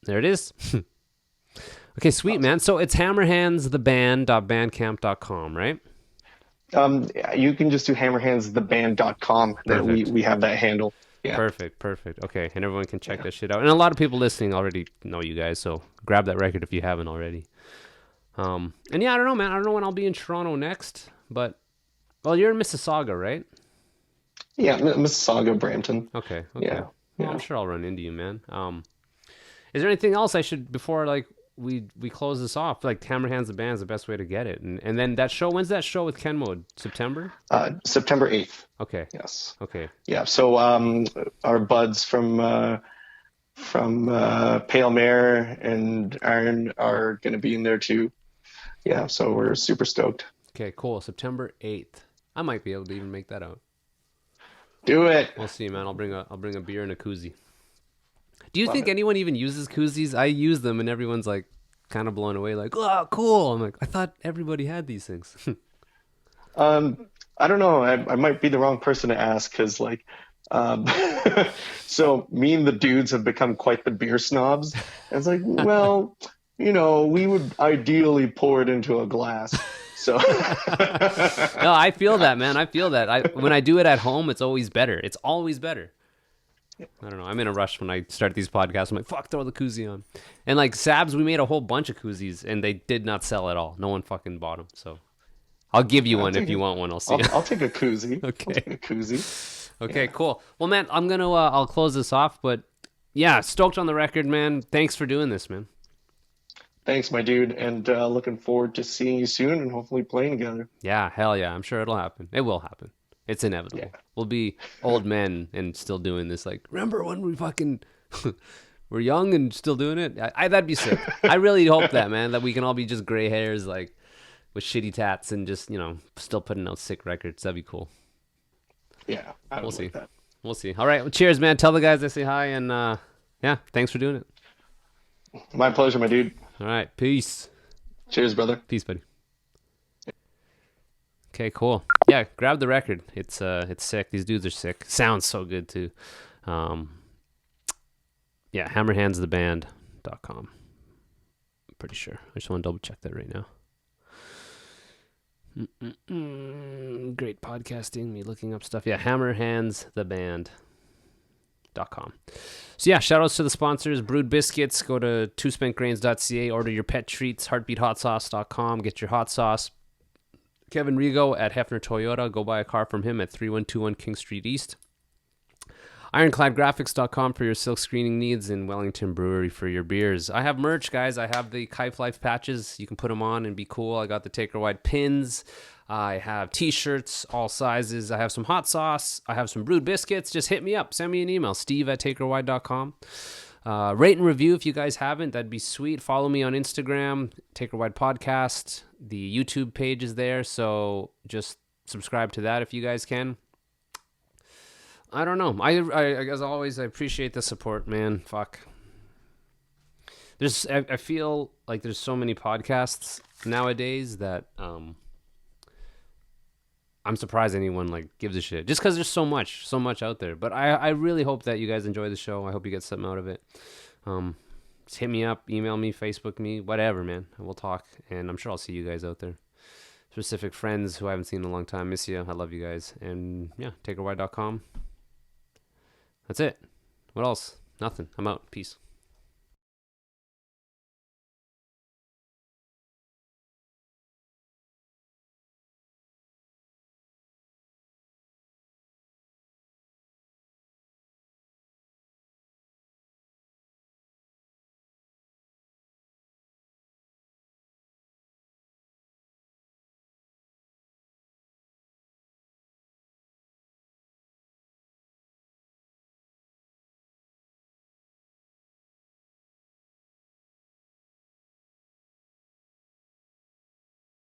There it is. Okay, sweet, man. So it's hammerhandstheband.bandcamp.com, right? You can just do hammerhandstheband.com. That we have that handle. Yeah. Perfect. Okay, and everyone can check that shit out. And a lot of people listening already know you guys, so grab that record if you haven't already. And yeah, I don't know, man. I don't know when I'll be in Toronto next, but well, you're in Mississauga, right? Yeah, Mississauga, Brampton. Okay. Yeah. Well, I'm sure I'll run into you, man. Is there anything else I should before like we close this off? Like Hammerhands the Band is the best way to get it, and then that show. When's that show with Ken Mode? September? September 8th. Okay. Yes. Okay. Yeah. So our buds from Pale Mare and Iron are going to be in there too. Yeah. So we're super stoked. Okay. Cool. September 8th. I might be able to even make that out. Do it. We'll see, man. I'll bring a beer and a koozie. Do you think anyone even uses koozies? I use them, and everyone's like kind of blown away, like, "Oh, cool!" I'm like, I thought everybody had these things. I don't know. I might be the wrong person to ask because, like, so me and the dudes have become quite the beer snobs. And it's like, well, we would ideally pour it into a glass. So No, I feel that, man. I feel that. When I do it at home, it's always better. It's always better. I don't know. I'm in a rush when I start these podcasts. I'm like, fuck, throw the koozie on. And like Sabs, we made a whole bunch of koozies, and they did not sell at all. No one fucking bought them. So I'll give you one if you want one. I'll see. I'll take a koozie. Okay. I'll take a koozie. Okay, cool. Well, man, I'm gonna I'll close this off. But yeah, stoked on the record, man. Thanks for doing this, man. Thanks, my dude, and looking forward to seeing you soon and hopefully playing together. Yeah, hell yeah. I'm sure it'll happen. It will happen. It's inevitable. Yeah. We'll be old men and still doing this. Like, remember when we fucking were young and still doing it? That'd be sick. I really hope that, man, that we can all be just gray hairs, like with shitty tats and just, still putting out sick records. That'd be cool. Yeah, We'll see. that. We'll see. All right. Well, cheers, man. Tell the guys I say hi. And yeah, thanks for doing it. My pleasure, my dude. All right. Peace. Cheers, brother. Peace, buddy. Okay, cool. Yeah, grab the record. It's sick. These dudes are sick. Sounds so good too. Yeah, hammerhandstheband.com. I'm pretty sure. I just want to double check that right now. Great podcasting, me looking up stuff. Yeah, hammerhandstheband.com. So yeah, shout outs to the sponsors. Brewed Biscuits. Go to twospentgrains.ca. Order your pet treats. Heartbeathotsauce.com. Get your hot sauce. Kevin Rigo at Hefner Toyota. Go buy a car from him at 3121 King Street East. IroncladGraphics.com for your silk screening needs, and Wellington Brewery for your beers. I have merch, guys. I have the Kife Life patches. You can put them on and be cool. I got the Taker Wide pins. I have t-shirts, all sizes. I have some hot sauce. I have some brewed biscuits. Just hit me up. Send me an email, steve@takerwide.com. Rate and review if you guys haven't. That'd be sweet. Follow me on Instagram, Taker Wide Podcast. The YouTube page is there, so just subscribe to that if you guys can. I don't know. I as always, I appreciate the support, man. Fuck. I feel like there's so many podcasts nowadays that I'm surprised anyone like gives a shit. Just because there's so much out there. But I really hope that you guys enjoy the show. I hope you get something out of it. Just hit me up, email me, Facebook me, whatever, man. We'll talk, and I'm sure I'll see you guys out there. Specific friends who I haven't seen in a long time. Miss you. I love you guys. And yeah, takerwide.com. That's it. What else? Nothing. I'm out. Peace.